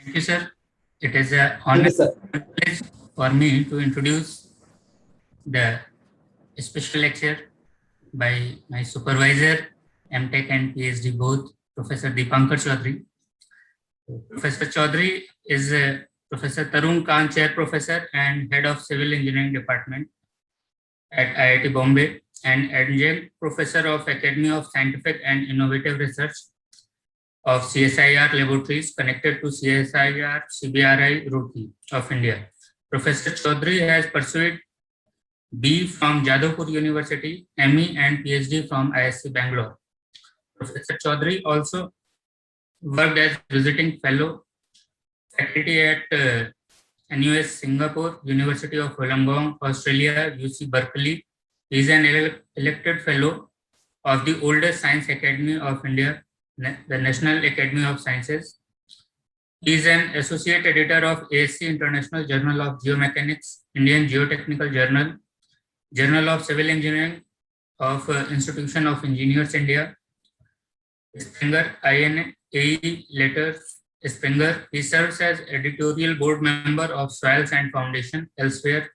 Thank you, sir. It is an Thank honor you, sir. and privilege for me to introduce the special lecture by my supervisor, MTech and PhD both, Professor Deepankar Chaudhary. Professor Chaudhary is Professor Tarun Khan, Chair Professor and Head of Civil Engineering Department at IIT Bombay and Adjunct Professor of Academy of Scientific and Innovative Research of CSIR laboratories connected to CSIR CBRI Roorkee of India. Professor Chaudhary has pursued B from Jadavpur University, ME and PhD from ISC Bangalore. Professor Chaudhary also worked as visiting fellow faculty at NUS Singapore, University of Wollongong, Australia, UC Berkeley. He is an elected fellow of the oldest Science Academy of India, the National Academy of Sciences. He is an associate editor of ASC International Journal of Geomechanics, Indian Geotechnical Journal, Journal of Civil Engineering of Institution of Engineers India, Springer INAE Letters Springer. He serves as editorial board member of Soils and Foundation elsewhere,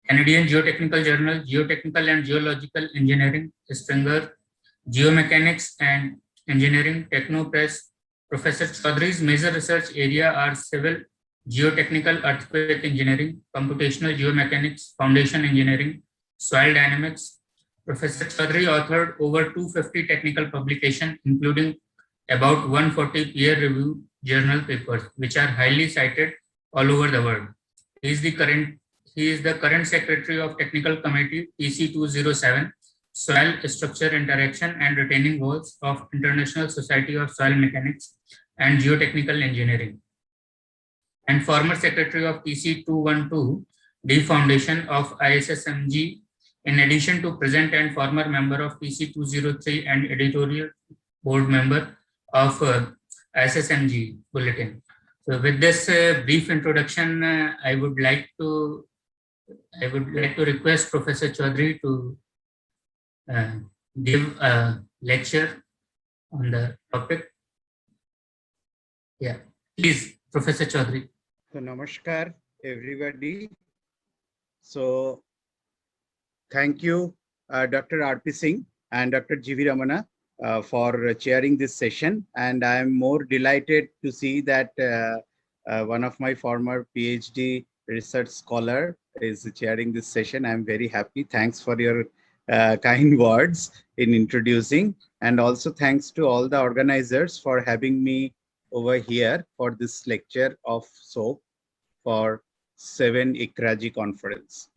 Canadian Geotechnical Journal, Geotechnical and Geological Engineering, Springer, Geomechanics and Engineering, Technopress. Professor Chaudhary's major research area are civil, geotechnical earthquake engineering, computational geomechanics, foundation engineering, soil dynamics. Professor Chaudhary authored over 250 technical publications, including about 140 peer-reviewed journal papers, which are highly cited all over the world. He is the current secretary of Technical Committee TC207, Soil Structure Interaction and Retaining Walls of International Society of Soil Mechanics and Geotechnical Engineering, and former secretary of TC212, D Foundation of ISSMG, in addition to present and former member of TC203 and editorial board member of ISSMG Bulletin. So with this brief introduction, I would like to request Professor Chaudhary to give a lecture on the topic. Yeah, please, Professor Chaudhary. So, namaskar, everybody. So, thank you, Dr. R.P. Singh and Dr. G.V. Ramana for chairing this session. And I am more delighted to see that one of my former PhD research scholar is chairing this session. I'm very happy. Thanks for your kind words in introducing, and also thanks to all the organizers for having me over here for this lecture of SOAP for 7 ICRAG conference.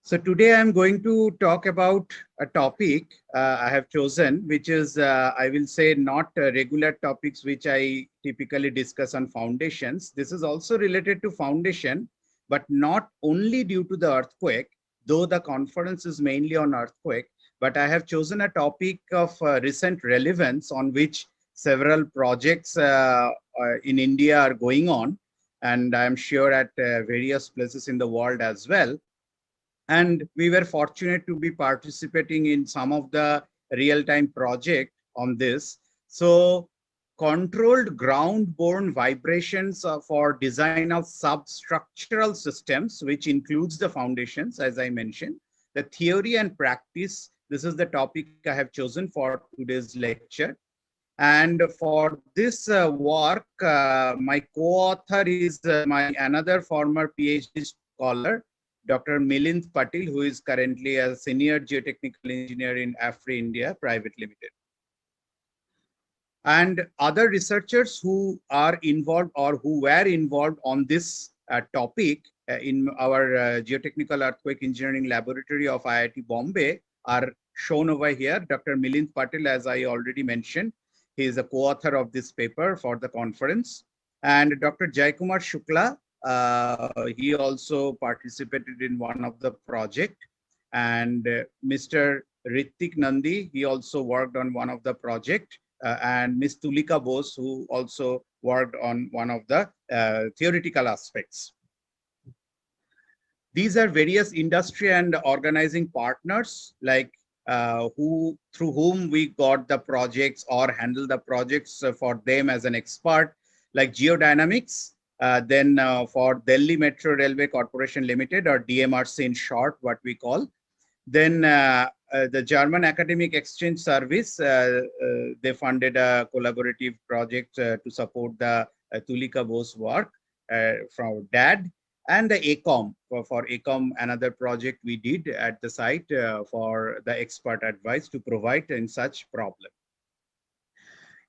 So today I'm going to talk about a topic I have chosen, which is, I will say, not regular topics which I typically discuss on foundations. This is also related to foundation, but not only due to the earthquake, though the conference is mainly on earthquake, but I have chosen a topic of recent relevance on which several projects in India are going on, and I'm sure at various places in the world as well. And we were fortunate to be participating in some of the real-time project on this. So controlled ground-borne vibrations for design of substructural systems, which includes the foundations, as I mentioned, the theory and practice. This is the topic I have chosen for today's lecture. And for this work, my co-author is my another former PhD scholar, Dr. Milind Patil, who is currently a senior geotechnical engineer in AFRI India Private Limited. And other researchers who are involved or who were involved on this topic in our Geotechnical Earthquake Engineering Laboratory of IIT Bombay are shown over here. Dr. Milind Patil, as I already mentioned, he is a co-author of this paper for the conference. And Dr. Jaikumar Shukla, he also participated in one of the project. And Mr. Ritik Nandi, he also worked on one of the project. And Ms. Tulika Bose, who also worked on one of the theoretical aspects. These are various industry and organizing partners, like through whom we got the projects or handle the projects for them as an expert. like geodynamics, then for Delhi Metro Railway Corporation Limited, or DMRC in short, what we call. Then the German Academic Exchange Service, they funded a collaborative project to support the Tulika Bose work from DAD, and the ACOM. For ACOM, another project we did at the site for the expert advice to provide in such problem.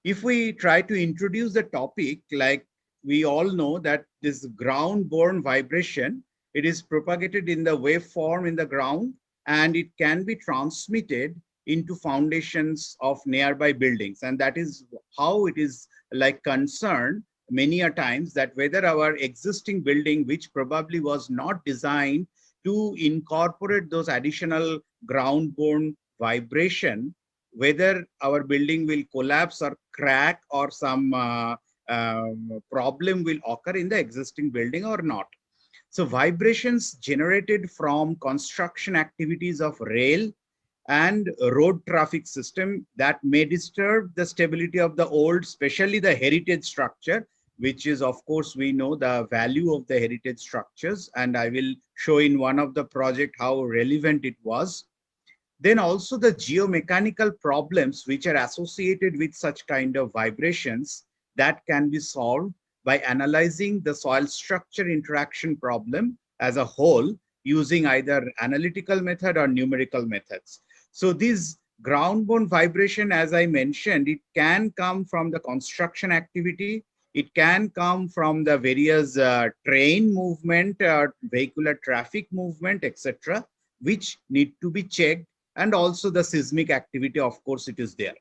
If we try to introduce the topic, like we all know that this ground-borne vibration, it is propagated in the waveform in the ground, and it can be transmitted into foundations of nearby buildings. And that is how it is like concerned many a times, that whether our existing building, which probably was not designed to incorporate those additional ground-borne vibration, whether our building will collapse or crack, or some problem will occur in the existing building or not. So vibrations generated from construction activities of rail and road traffic system that may disturb the stability of the old, especially the heritage structure, which is, of course, we know the value of the heritage structures, and I will show in one of the project how relevant it was. Then also the geomechanical problems which are associated with such kind of vibrations that can be solved by analyzing the soil structure interaction problem as a whole using either analytical method or numerical methods. So these ground-borne vibration, as I mentioned, it can come from the construction activity, it can come from the various train movement, vehicular traffic movement, etc., which need to be checked, and also the seismic activity, of course, it is there.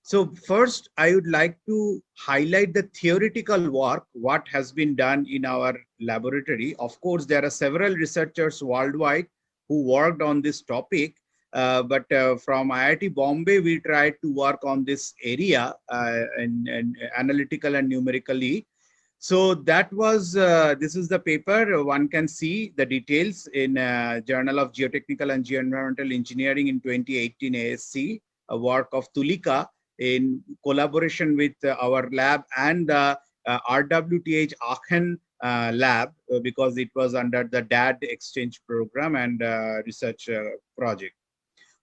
So first, I would like to highlight the theoretical work, what has been done in our laboratory. Of course, there are several researchers worldwide who worked on this topic, but from IIT Bombay, we tried to work on this area and analytical and numerically. So that was, this is the paper. One can see the details in Journal of Geotechnical and Geoenvironmental Engineering in 2018 ASC, a work of Tulika in collaboration with our lab and the RWTH Aachen lab, because it was under the DAD exchange program and research project.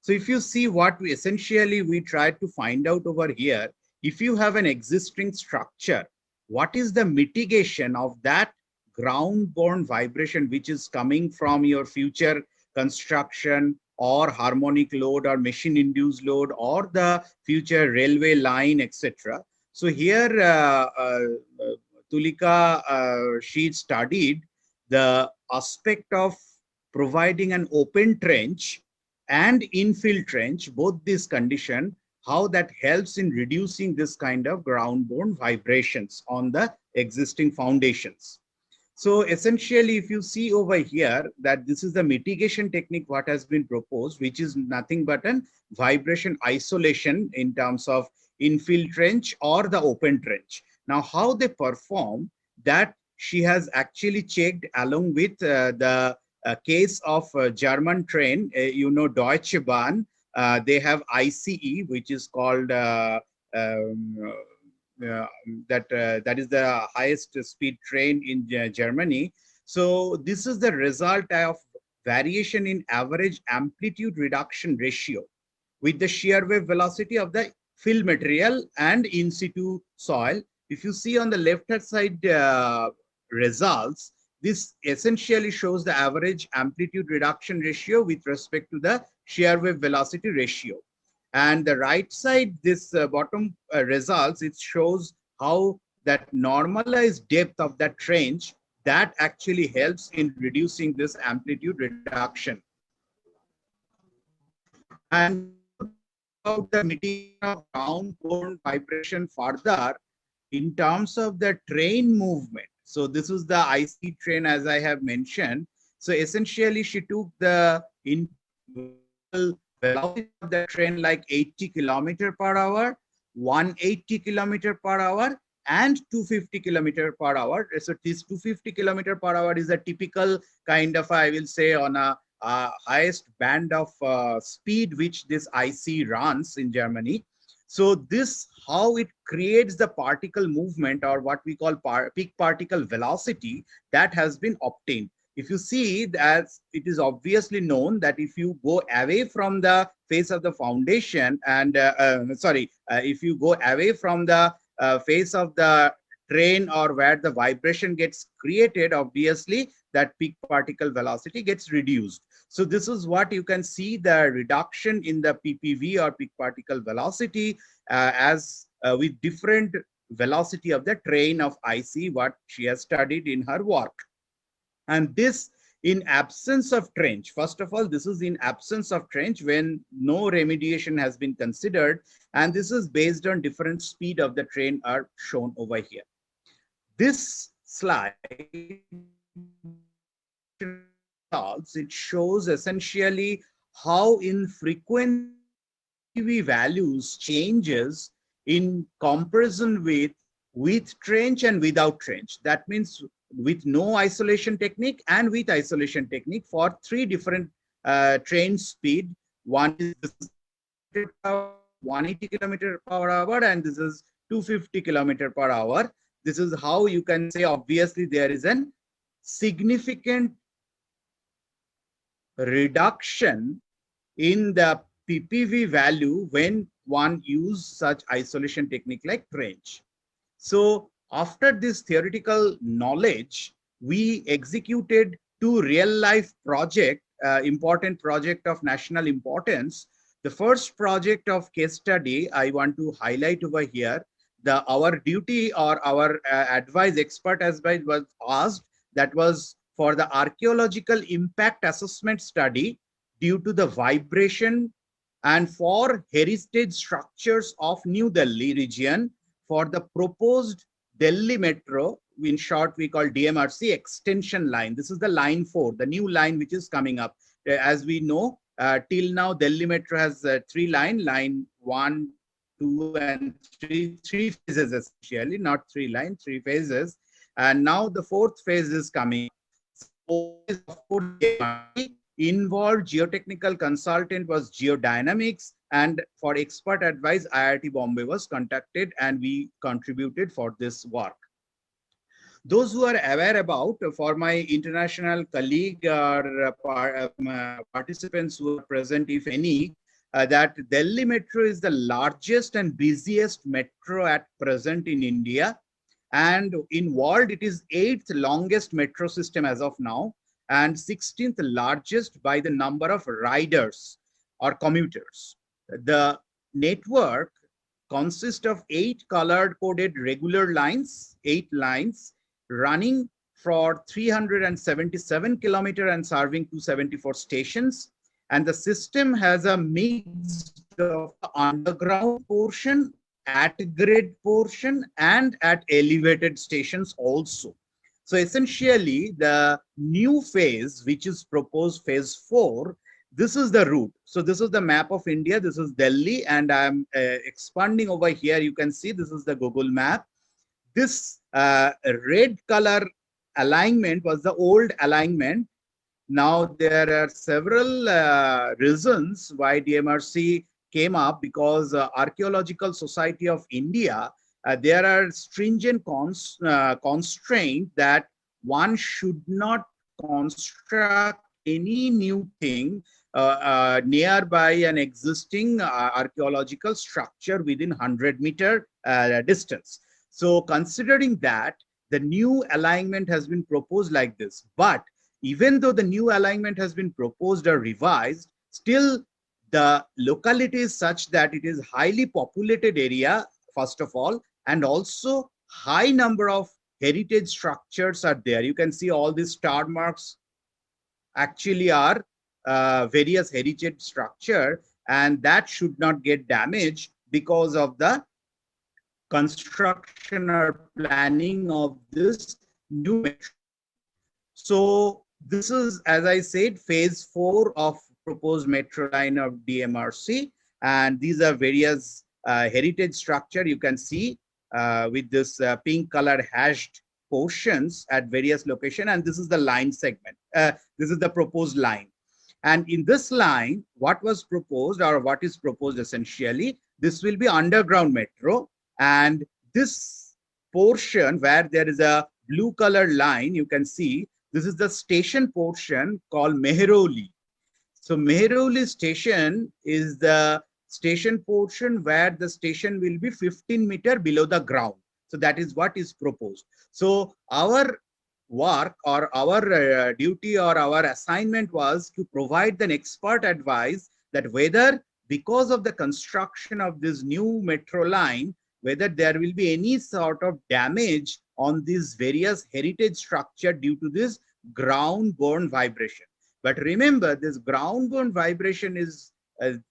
So if you see what we essentially we tried to find out over here, if you have an existing structure, what is the mitigation of that ground-borne vibration which is coming from your future construction or harmonic load or machine-induced load or the future railway line, etc. So here, Tulika, she studied the aspect of providing an open trench and infill trench, both these conditions, how that helps in reducing this kind of ground-borne vibrations on the existing foundations. So essentially, if you see over here that this is the mitigation technique what has been proposed, which is nothing but an vibration isolation in terms of infill trench or the open trench. Now, how they perform that she has actually checked along with the case of German train, you know, Deutsche Bahn. They have ICE, which is called that is the highest speed train in Germany. So this is the result of variation in average amplitude reduction ratio with the shear wave velocity of the fill material and in situ soil. If you see on the left-hand side results, this essentially shows the average amplitude reduction ratio with respect to the shear wave velocity ratio. And the right side, this bottom results, it shows how that normalized depth of that trench, that actually helps in reducing this amplitude reduction. And about the mitigation of ground-borne vibration further in terms of the train movement. So this is the IC train, as I have mentioned. So essentially, she took the velocity of the train like 80 km per hour, 180 km per hour, and 250 km per hour. So this 250 km per hour is a typical kind of, I will say, on a highest band of speed which this IC runs in Germany. So this, how it creates the particle movement, or what we call peak particle velocity, that has been obtained. If you see that, it is obviously known that if you go away from the face of the foundation and if you go away from the face of the train, or where the vibration gets created, obviously that peak particle velocity gets reduced. So this is what you can see, the reduction in the PPV, or peak particle velocity, with different velocity of the train of IC, what she has studied in her work. And this in absence of trench. First of all, this is in absence of trench, when no remediation has been considered, and this is based on different speed of the train are shown over here. This slide, it shows essentially how in frequency values changes in comparison with trench and without trench. That means with no isolation technique and with isolation technique for three different train speed. One is 180 km/h, and this is 250 km/h. This is how you can say, obviously there is a significant reduction in the PPV value when one use such isolation technique like trench. So after this theoretical knowledge, we executed two real life project, important project of national importance. The first project of case study I want to highlight over here, our duty or our advice, expert advice was asked, that was for the archaeological impact assessment study due to the vibration and for heritage structures of New Delhi region for the proposed Delhi Metro, in short we call DMRC extension line. This is the line 4, the new line which is coming up. As we know, till now Delhi Metro has 3 lines, line 1, 2 and 3 phases essentially, not 3 lines, 3 phases. And now the 4th phase is coming. So, involved geotechnical consultant was Geodynamics, and for expert advice IIT Bombay was contacted, and we contributed for this work. Those who are aware about, for my international colleague or participants who are present, if any, that Delhi Metro is the largest and busiest metro at present in India, and in world it is 8th longest metro system as of now, and 16th largest by the number of riders or commuters. The network consists of 8 colored coded regular lines, 8 lines running for 377 kilometers and serving 274 stations. And the system has a mix of underground portion, at grade portion, and at elevated stations also. So essentially the new phase, which is proposed phase 4, this is the route. So this is the map of India. This is Delhi, and I'm expanding over here. You can see this is the Google map. This red color alignment was the old alignment. Now there are several reasons why DMRC came up, because Archaeological Society of India, there are stringent constraints that one should not construct any new thing nearby an existing archaeological structure within 100-meter distance. So considering that, the new alignment has been proposed like this. But even though the new alignment has been proposed or revised, still the locality is such that it is highly populated area, first of all, and also high number of heritage structures are there. You can see all these star marks actually are various heritage structure, and that should not get damaged because of the construction or planning of this new metro. So this is, as I said, phase 4 of proposed metro line of DMRC, and these are various heritage structure you can see with this pink color hashed portions at various locations, and this is the line segment. This is the proposed line. And in this line, what was proposed, or what is proposed essentially, This will be underground metro, and this portion where there is a blue color line, you can see this is the station portion called Mehrauli. So Mehrauli station is the station portion where the station will be 15 meters below the ground. So that is what is proposed. So our work or our duty or our assignment was to provide an expert advice that whether because of the construction of this new metro line, whether there will be any sort of damage on these various heritage structure due to this ground-borne vibration. But remember, this ground-borne vibration is,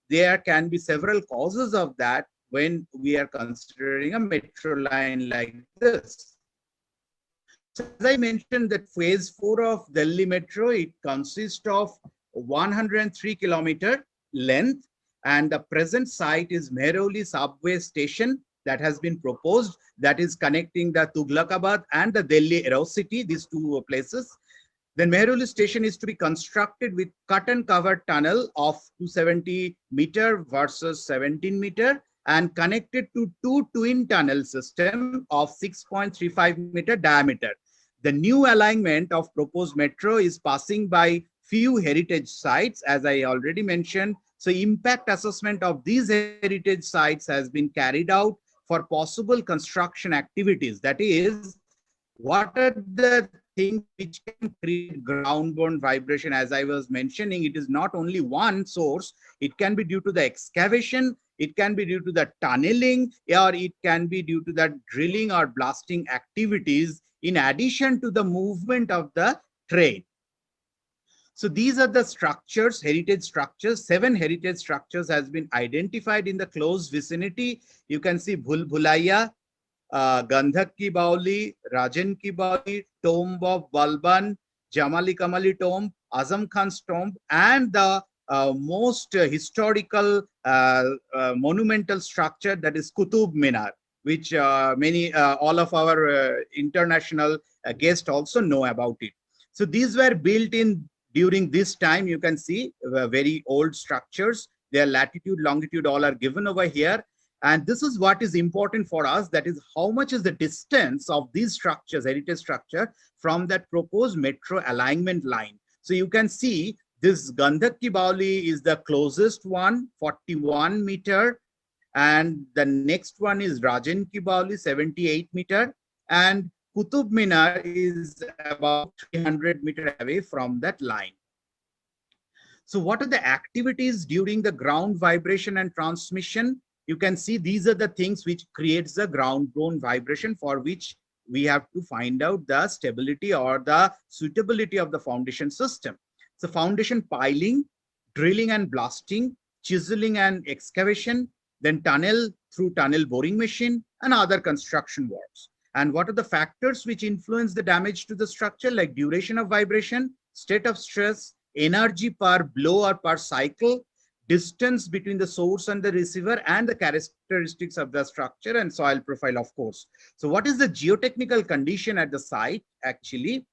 there can be several causes of that when we are considering a metro line like this. So as I mentioned, that phase 4 of Delhi Metro, it consists of 103 kilometer length, and the present site is Mehrauli subway station that has been proposed, that is connecting the Tughlakabad and the Delhi Aerocity, these two places. Then Mehrauli station is to be constructed with cut and covered tunnel of 270 meter versus 17 meter and connected to two twin tunnel system of 6.35 meter diameter. The new alignment of proposed metro is passing by few heritage sites, as I already mentioned. So impact assessment of these heritage sites has been carried out for possible construction activities. That is, what are the things which can create ground-borne vibration? As I was mentioning, it is not only one source. It can be due to the excavation, it can be due to the tunneling, or it can be due to the drilling or blasting activities in addition to the movement of the train. So these are the structures, heritage structures. 7 heritage structures has been identified in the close vicinity. You can see Bhul Bhulaiya, Gandhak Ki Baoli, Rajan Ki Baoli, Tomb of Balban, Jamali Kamali Tomb, Azam Khan's tomb, and the most historical monumental structure, that is Qutub Minar, which all of our international guests also know about it. So these were built in during this time. You can see very old structures. Their latitude, longitude, all are given over here. And this is what is important for us, that is how much is the distance of these structures, heritage structure, from that proposed metro alignment line. So you can see this Gandhak Ki Baoli is the closest one, 41 meter. And the next one is Rajan Ki Baoli, 78 meter. And Qutub Minar is about 300 meter away from that line. So what are the activities during the ground vibration and transmission? You can see these are the things which creates the ground-borne vibration, for which we have to find out the stability or the suitability of the foundation system. So foundation piling, drilling and blasting, chiseling and excavation, then tunnel through tunnel boring machine, and other construction works. And what are the factors which influence the damage to the structure, like duration of vibration, state of stress, energy per blow or per cycle, distance between the source and the receiver, and the characteristics of the structure, and soil profile, of course. So what is the geotechnical condition at the site? Actually,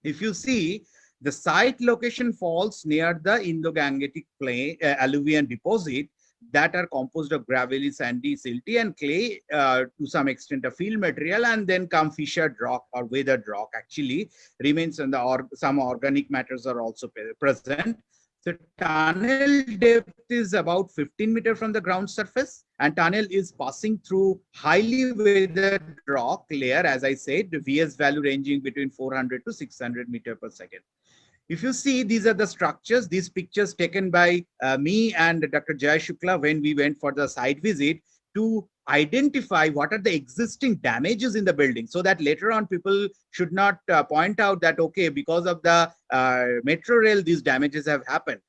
if you see, the site location falls near the Indo-Gangetic plain alluvial deposit that are composed of gravelly, sandy, silty, and clay, to some extent a field material, and then come fissured rock or weathered rock. Actually remains in the some organic matters are also present. The tunnel depth is about 15 meters from the ground surface, and tunnel is passing through highly weathered rock layer, as I said, the VS value ranging between 400 to 600 meters per second. If you see, these are the structures, these pictures taken by me and Dr. Jay Shukla when we went for the site visit to identify what are the existing damages in the building, so that later on people should not point out that, okay, because of the metro rail, these damages have happened.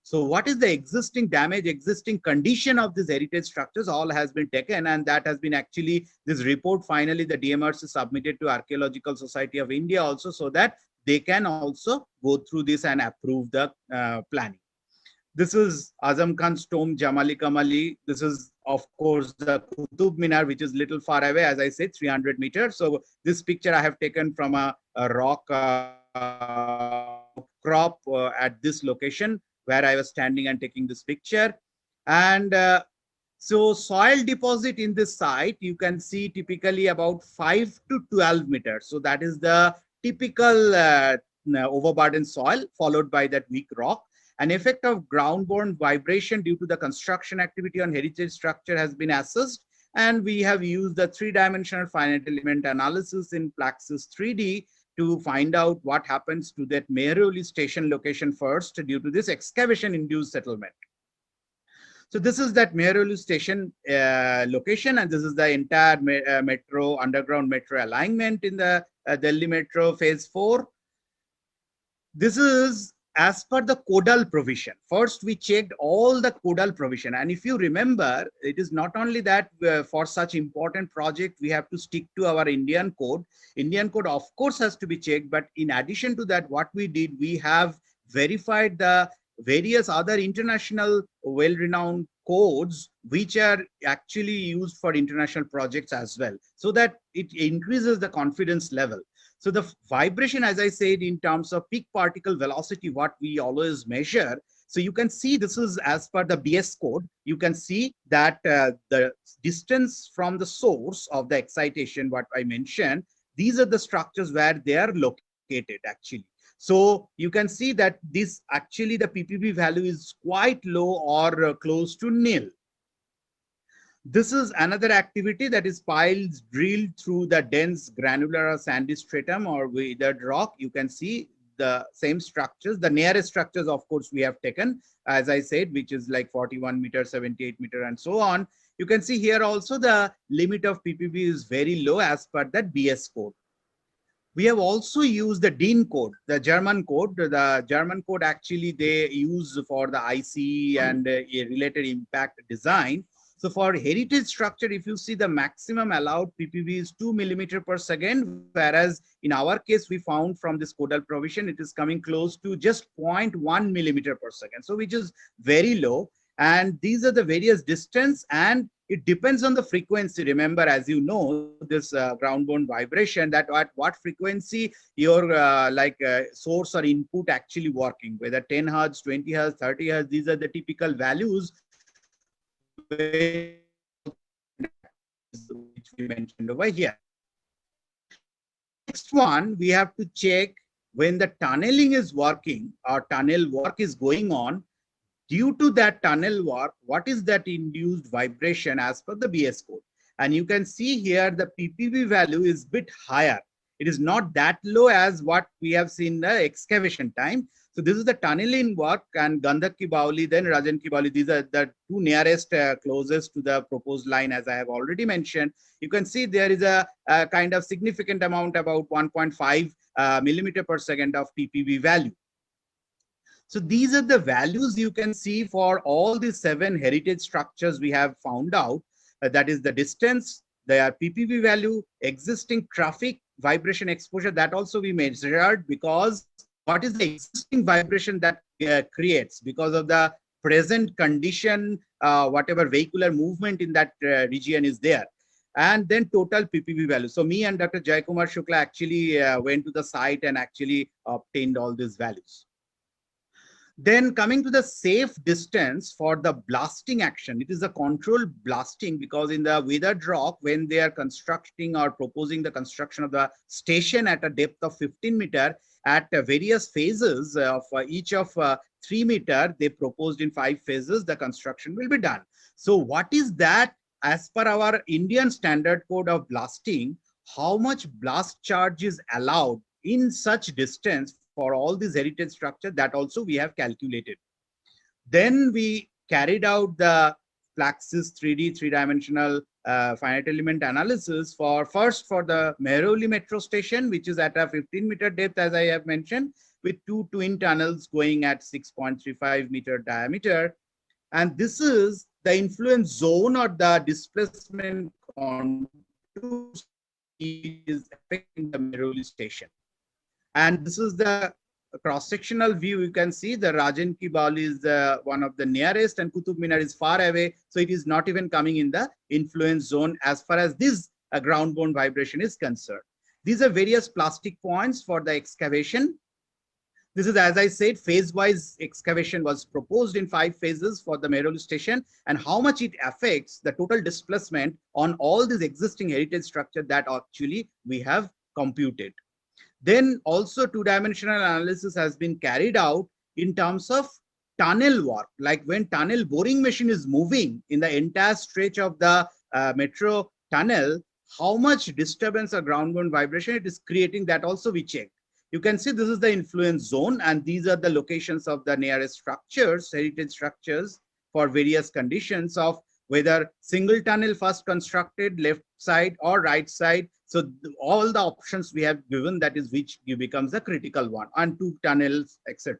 So what is the existing damage, existing condition of these heritage structures, all has been taken, and that has been actually, this report finally the DMRC submitted to Archaeological Society of India also, so that they can also go through this and approve the planning. This is Azam Khan's tomb, Jamali Kamali. This is, of course, the Qutub Minar, which is little far away, as I said, 300 meters. So this picture I have taken from a rock crop at this location where I was standing and taking this picture. And So soil deposit in this site, you can see typically about 5 to 12 meters. So that is the typical overburdened soil followed by that weak rock. An effect of ground-borne vibration due to the construction activity on heritage structure has been assessed, and we have used the three-dimensional finite element analysis in Plaxis 3D to find out what happens to that Mehrauli station location first due to this excavation-induced settlement. So this is that Mehrauli station location, and this is the entire metro, underground metro alignment in the Delhi Metro Phase 4. This is as per the Codal provision. First, we checked all the Codal provision. And if you remember, it is not only that for such important project, we have to stick to our Indian code. Indian code, of course, has to be checked. But in addition to that, what we did, we have verified the various other international well-renowned codes which are actually used for international projects as well, so that it increases the confidence level. So the vibration, as I said, in terms of peak particle velocity, what we always measure. So you can see this is as per the BS code. You can see that the distance from the source of the excitation, what I mentioned, these are the structures where they are located actually. So you can see that this actually the PPV value is quite low or close to nil. This is another activity, that is piles drilled through the dense granular or sandy stratum or weathered rock. You can see the same structures. The nearest structures, of course, we have taken, as I said, which is like 41 meters, 78 meter, and so on. You can see here also the limit of PPV is very low as per that BS code. We have also used the DIN code, the German code. The German code actually they use for the IC and related impact design. So for heritage structure, if you see the maximum allowed PPV is 2 millimeter per second, whereas in our case, we found from this codal provision, it is coming close to just 0.1 millimeter per second. So which is very low. And these are the various distance, and it depends on the frequency. Remember, as you know, this ground-borne vibration, that at what frequency your source or input actually working, whether 10 hertz, 20 hertz, 30 hertz, these are the typical values which we mentioned over here. Next one, we have to check when the tunneling is working or tunnel work is going on. Due to that tunnel work, what is that induced vibration as per the BS code? And you can see here the PPV value is a bit higher. It is not that low as what we have seen the excavation time. So this is the tunneling work, and Gandhak Ki Baoli, then Rajan Ki Baoli. These are the two nearest closest to the proposed line, as I have already mentioned. You can see there is a kind of significant amount, about 1.5 millimeter per second of PPV value. So these are the values you can see for all the 7 heritage structures we have found out. That is the distance, their PPV value, existing traffic, vibration exposure, that also we measured, because what is the existing vibration that creates because of the present condition, whatever vehicular movement in that region is there. And then total PPV value. So me and Dr. Jaikumar Shukla actually went to the site and actually obtained all these values. Then coming to the safe distance for the blasting action, it is a controlled blasting, because in the weathered rock, when they are constructing or proposing the construction of the station at a depth of 15 meter, at various phases of each of 3 meter, they proposed in 5 phases, the construction will be done. So what is that as per our Indian standard code of blasting, how much blast charge is allowed in such distance for all these heritage structure, that also we have calculated. Then we carried out the Plaxis 3D, three-dimensional finite element analysis for the Mehrauli metro station, which is at a 15 meter depth, as I have mentioned, with 2 twin tunnels going at 6.35 meter diameter. And this is the influence zone or the displacement contour is affecting the Mehrauli station. And this is the cross-sectional view. You can see the Rajan Ki Baoli is one of the nearest, and Qutub Minar is far away. So it is not even coming in the influence zone as far as this ground-borne vibration is concerned. These are various plastic points for the excavation. This is, as I said, phase-wise excavation was proposed in 5 phases for the Mehrauli station, and how much it affects the total displacement on all these existing heritage structure that actually we have computed. Then also two-dimensional analysis has been carried out in terms of tunnel work, like when tunnel boring machine is moving in the entire stretch of the metro tunnel, how much disturbance or ground-borne vibration it is creating, that also we checked. You can see this is the influence zone, and these are the locations of the nearest structures, heritage structures, for various conditions of whether single tunnel first constructed, left side or right side. So all the options we have given, that is which becomes the critical one, and 2 tunnels, etc.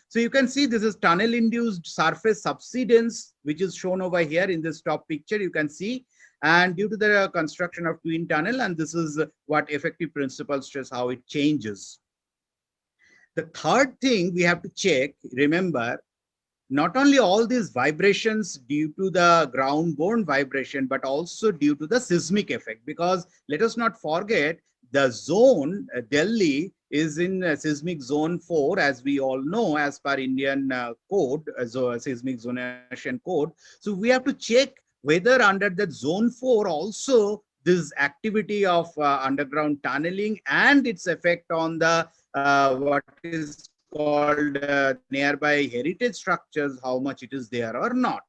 So you can see this is tunnel induced surface subsidence, which is shown over here in this top picture. You can see, and due to the construction of twin tunnel, and this is what effective principal stress, how it changes. The third thing we have to check, remember, not only all these vibrations due to the ground-borne vibration, but also due to the seismic effect, because let us not forget the zone, Delhi is in seismic zone 4, as we all know, as per Indian code, seismic zonation code. So we have to check whether under that zone 4 also this activity of underground tunneling and its effect on the what is called nearby heritage structures, how much it is there or not.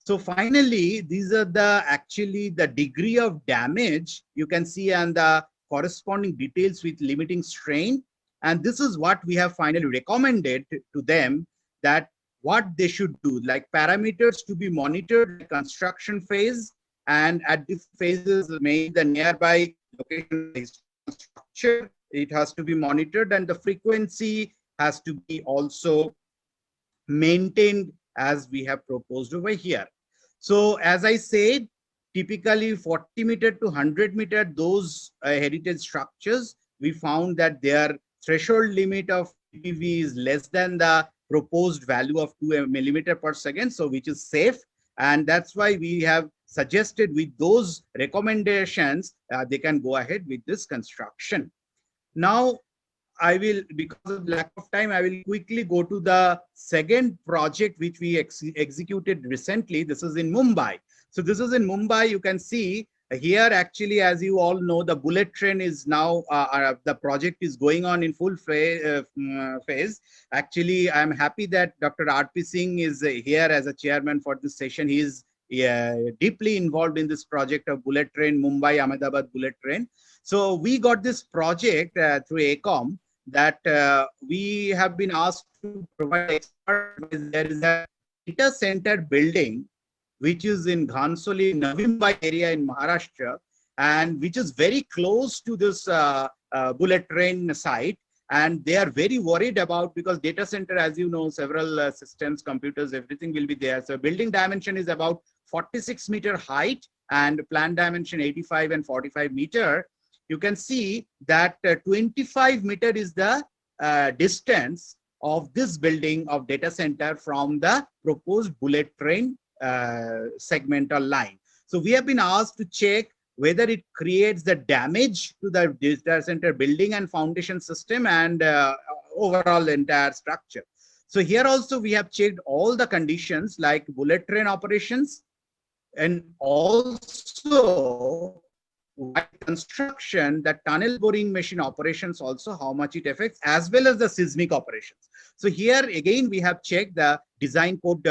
So finally, these are the actually the degree of damage you can see, and the corresponding details with limiting strain. And this is what we have finally recommended to them, that what they should do, like parameters to be monitored construction phase, and at the phases made the nearby location structure, it has to be monitored, and the frequency has to be also maintained as we have proposed over here. So as I said, typically 40 meter to 100 meter, those heritage structures, we found that their threshold limit of PPV is less than the proposed value of 2 millimeter per second, so which is safe. And that's why we have suggested with those recommendations, they can go ahead with this construction. Now, I will, because of lack of time, I will quickly go to the second project which we executed recently. This is in Mumbai. So this is in Mumbai. You can see here, actually, as you all know, the bullet train is now, the project is going on in full phase. Actually, I'm happy that Dr. R.P. Singh is here as a chairman for this session. He is deeply involved in this project of bullet train, Mumbai Ahmedabad bullet train. So we got this project through AECOM, that we have been asked to provide expert. There is a data center building which is in Ghansoli, Navi Mumbai area in Maharashtra, and which is very close to this bullet train site. And they are very worried about, because data center, as you know, several systems, computers, everything will be there. So building dimension is about 46 meter height, and plan dimension 85 and 45 meter. You can see that 25 meter is the distance of this building of data center from the proposed bullet train segmental line. So we have been asked to check whether it creates the damage to the data center building and foundation system and overall entire structure. So here also we have checked all the conditions like bullet train operations, and also construction, the tunnel boring machine operations also, how much it affects, as well as the seismic operations. So here again, we have checked the design code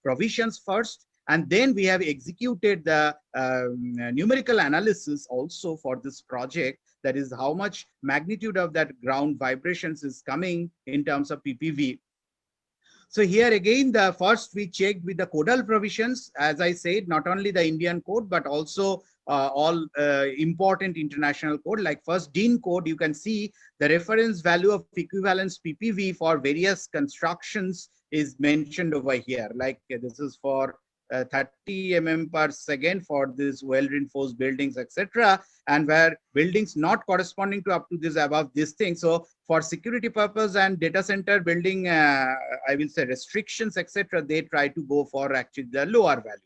provisions first, and then we have executed the numerical analysis also for this project. That is how much magnitude of that ground vibrations is coming in terms of PPV. So here again, the first we checked with the codal provisions, as I said, not only the Indian code, but also all important international code. Like first DIN code, you can see the reference value of equivalence PPV for various constructions is mentioned over here. Like this is for 30 mm per second for this well-reinforced buildings, etc. And where buildings not corresponding to up to this above this thing. So for security purpose and data center building, I will say restrictions, etc., they try to go for actually the lower value.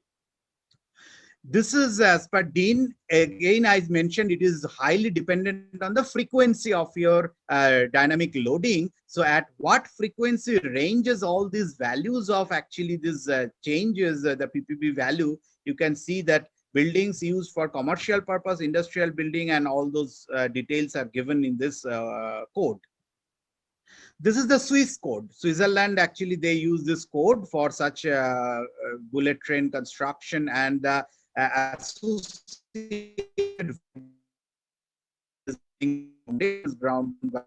This is as per Dean. Again, I mentioned it is highly dependent on the frequency of your dynamic loading. So at what frequency ranges all these values of actually these changes, the PPV value, you can see that buildings used for commercial purpose, industrial building, and all those details are given in this code. This is the Swiss code. Switzerland, actually, they use this code for such bullet train construction and associated ground. You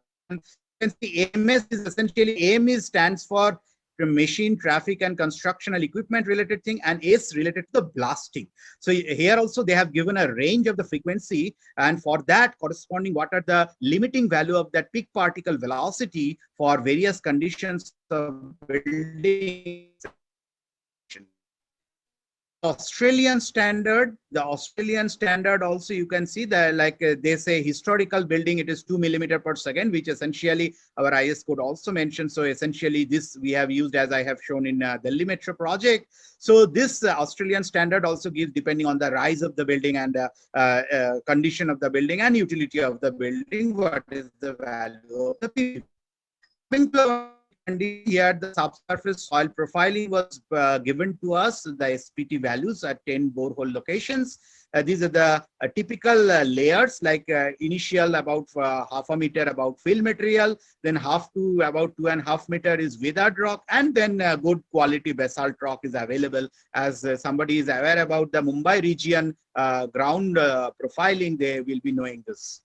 can see AMS is essentially, AMS stands for machine, traffic, and constructional equipment related thing, and S related to the blasting. So here also they have given a range of the frequency, and for that corresponding what are the limiting value of that peak particle velocity for various conditions of building. Australian standard, the Australian standard also you can see that, like they say historical building, it is 2 millimeter per second, which essentially our IS code also mentions. So essentially this we have used as I have shown in the Delhi Metro project. So this Australian standard also gives, depending on the rise of the building and condition of the building and utility of the building, what is the value of the PPV. And here the subsurface soil profiling was given to us, the SPT values at 10 borehole locations. These are the typical layers, like initial about half a meter about fill material, then half to about 2.5 meters is withered rock, and then good quality basalt rock is available. As somebody is aware about the Mumbai region ground profiling, they will be knowing this.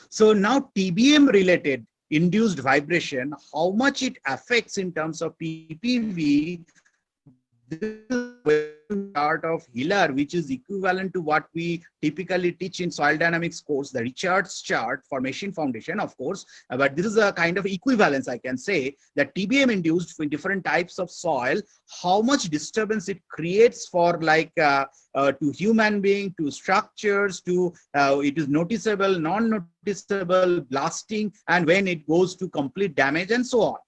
So now TBM related induced vibration, how much it affects in terms of PPV. This chart of Hiller, which is equivalent to what we typically teach in soil dynamics course, the Richards chart for machine foundation, of course, but this is a kind of equivalence, I can say, that TBM induced for different types of soil, how much disturbance it creates for like to human being, to structures, to it is noticeable, non-noticeable, blasting, and when it goes to complete damage and so on.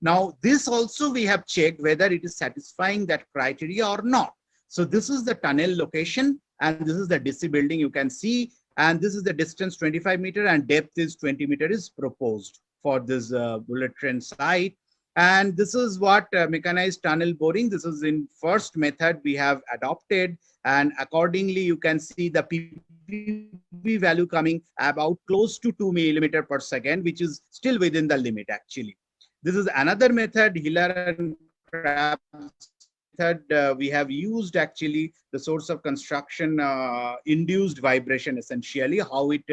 Now, this also we have checked whether it is satisfying that criteria or not. So this is the tunnel location, and this is the DC building you can see, and this is the distance 25 meter and depth is 20 meter is proposed for this bullet train site. And this is what mechanized tunnel boring, this is in first method we have adopted, and accordingly you can see the PPV value coming about close to 2 millimeter per second, which is still within the limit actually. This is another method, Hiller and Krebs method. We have used actually the source of construction induced vibration, essentially how it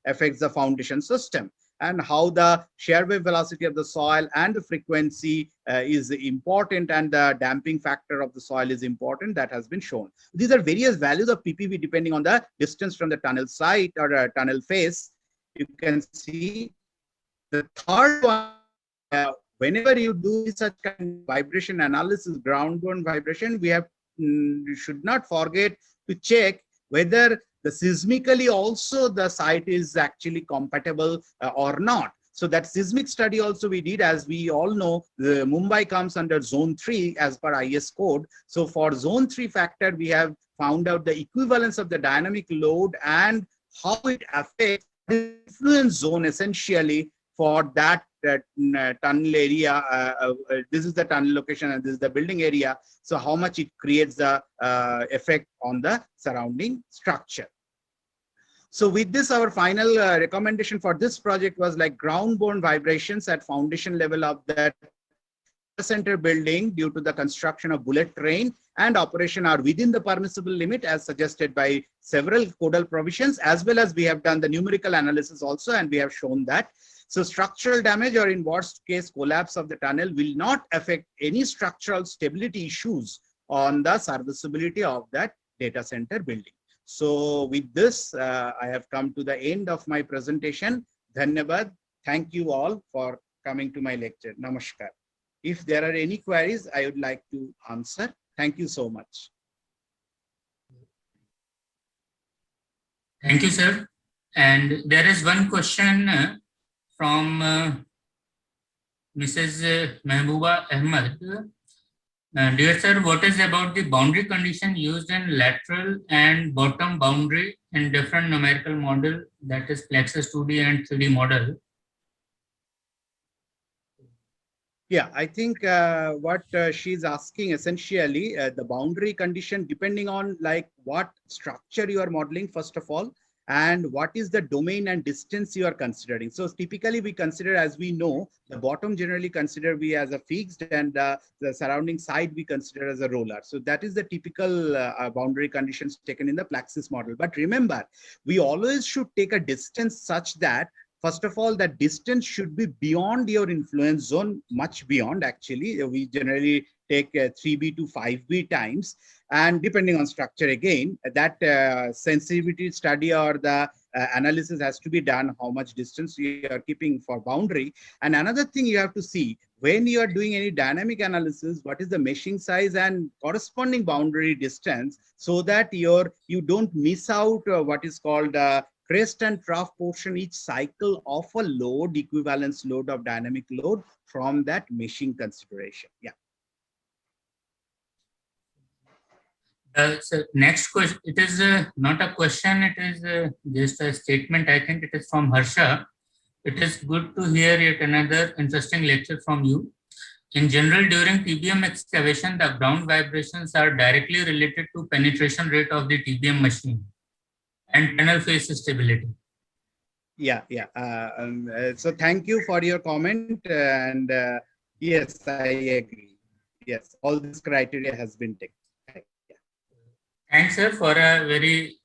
affects the foundation system, and how the shear wave velocity of the soil and the frequency is important, and the damping factor of the soil is important. That has been shown. These are various values of PPV depending on the distance from the tunnel site or tunnel face. You can see the third one. Whenever you do such kind of vibration analysis, ground-borne vibration, we have should not forget to check whether the seismically also the site is actually compatible or not. So that seismic study also we did, as we all know, the Mumbai comes under zone 3 as per IS code. So for zone 3 factor, we have found out the equivalence of the dynamic load and how it affects the influence zone essentially for that tunnel area. This is the tunnel location and this is the building area. So how much it creates the effect on the surrounding structure. So with this, our final recommendation for this project was like ground-borne vibrations at foundation level of that center building due to the construction of bullet train and operation are within the permissible limit as suggested by several codal provisions, as well as we have done the numerical analysis also, and we have shown that. So structural damage or in worst case collapse of the tunnel will not affect any structural stability issues on the serviceability of that data center building. So with this, I have come to the end of my presentation. Dhanyabad. Thank you all for coming to my lecture. Namaskar. If there are any queries, I would like to answer. Thank you so much. Thank you, sir. And there is one question from Mrs. Mehbooba Ahmed. Dear sir, what is about the boundary condition used in lateral and bottom boundary in different numerical model, that is Plexus 2D and 3D model? Yeah, I think what she's asking essentially the boundary condition depending on like what structure you are modeling first of all, and what is the domain and distance you are considering. So typically we consider, as we know, the bottom generally consider we as a fixed, and the surrounding side we consider as a roller. So that is the typical boundary conditions taken in the Plexus model. But remember, we always should take a distance such that first of all, that distance should be beyond your influence zone, much beyond actually. We generally take 3B to 5B times. And depending on structure again, that sensitivity study or the analysis has to be done, how much distance you are keeping for boundary. And another thing you have to see, when you are doing any dynamic analysis, what is the meshing size and corresponding boundary distance, so that you don't miss out what is called crest and trough portion each cycle of a load, equivalence load of dynamic load from that meshing consideration. Yeah. So next question, it is not a question, it is just a statement. I think it is from Harsha. It is good to hear yet another interesting lecture from you. In general, during TBM excavation, the ground vibrations are directly related to penetration rate of the TBM machine and tunnel face stability. Yeah. So thank you for your comment. And yes, I agree. Yes, all this criteria has been taken. Yeah. Thanks, sir, for a very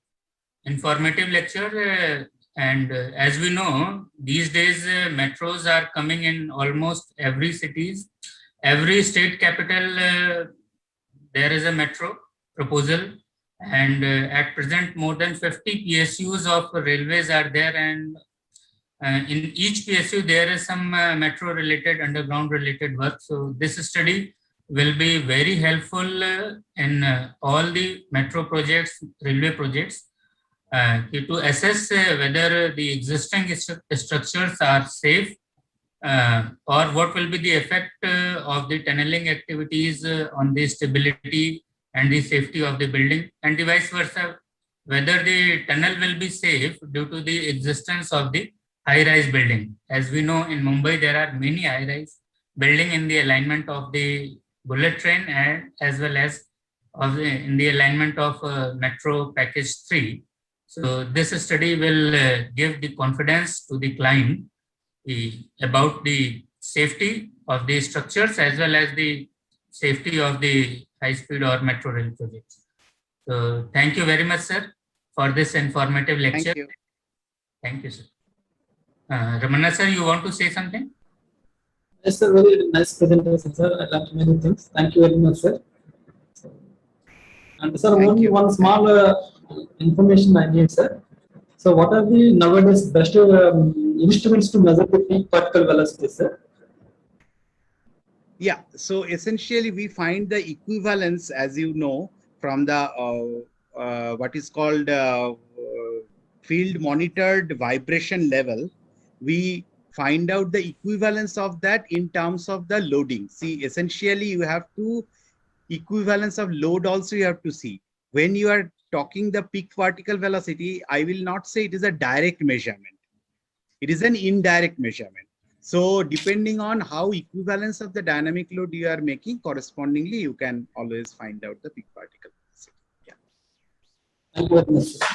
informative lecture. And as we know, these days metros are coming in almost every cities. Every state capital, there is a metro proposal. And at present, more than 50 PSUs of railways are there. And in each PSU, there is some metro related, underground related work. So this study will be very helpful in all the metro projects, railway projects, to assess whether the existing structures are safe, or what will be the effect of the tunneling activities on the stability and the safety of the building, and the vice versa, whether the tunnel will be safe due to the existence of the high-rise building. As we know, in Mumbai, there are many high-rise building in the alignment of the bullet train, and as well as in the alignment of Metro Package 3. So this study will give the confidence to the client about the safety of the structures as well as the safety of the high-speed or metro rail projects. So thank you very much, sir, for this informative lecture. Thank you. Thank you, sir. Ramana, sir, you want to say something? Yes, sir. Very nice presentation, sir. I learned many things. Thank you very much, sir. And sir, only one small information I need, sir. So, what are the nowadays best instruments to measure the peak particle velocity, sir? Yeah, so essentially we find the equivalence, as you know, from the what is called field monitored vibration level. We find out the equivalence of that in terms of the loading. See, essentially you have to equivalence of load also you have to see. When you are talking the peak particle velocity, I will not say it is a direct measurement. It is an indirect measurement. So depending on how equivalence of the dynamic load you are making, correspondingly, you can always find out the peak particle velocity. Yeah. Thank you very much, sir.